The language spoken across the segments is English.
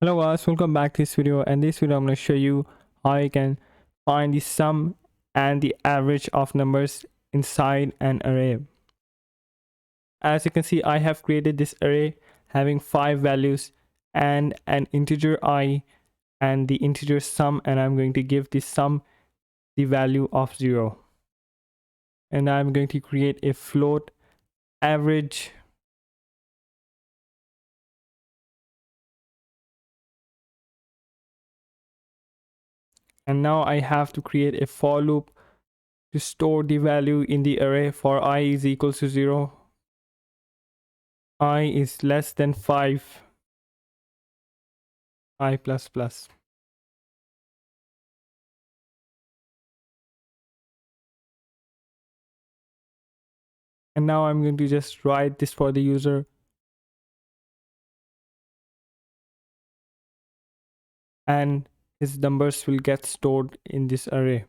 Hello guys, welcome back to this video. And this video I'm going to show you how you can find the sum and the average of numbers inside an array. As you can see, I have created this array having 5 values and an integer I and the integer sum, and I'm going to give the sum the value of 0. And I'm going to create a float average. And now I have to create a for loop to store the value in the array for I is equals to 0. I is less than 5, I plus plus. And now I'm going to just write this for the user. And his numbers will get stored in this array.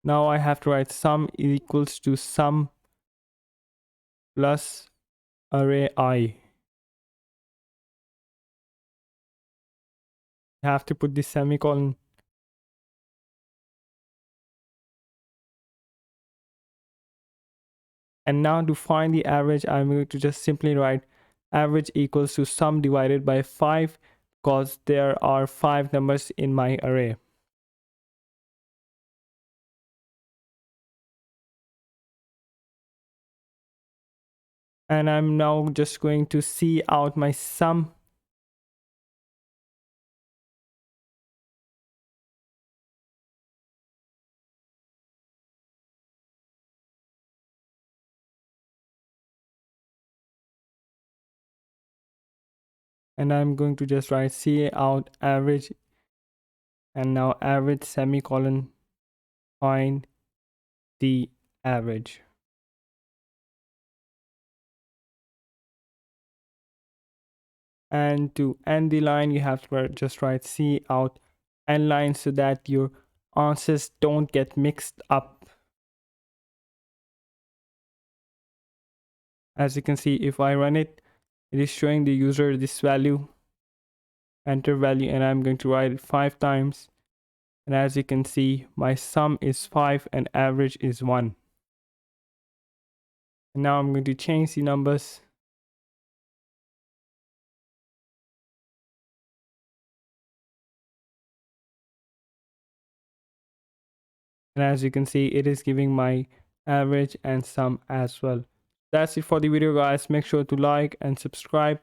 Now I have to write sum equals to sum plus array I. I have to put the semicolon. And now to find the average, I'm going to just simply write average equals to sum divided by 5 because there are 5 numbers in my array. And I'm now just going to see out my sum. And I'm going to just write C out average, and now average semicolon, find the average. And to end the line, you have to just write C out end line so that your answers don't get mixed up. As you can see, if I run it, it is showing the user this value, enter value, and I'm going to write it 5 times. And as you can see, my sum is 5 and average is 1. And now I'm going to change the numbers. And as you can see, it is giving my average and sum as well. That's it for the video guys. Make sure to like and subscribe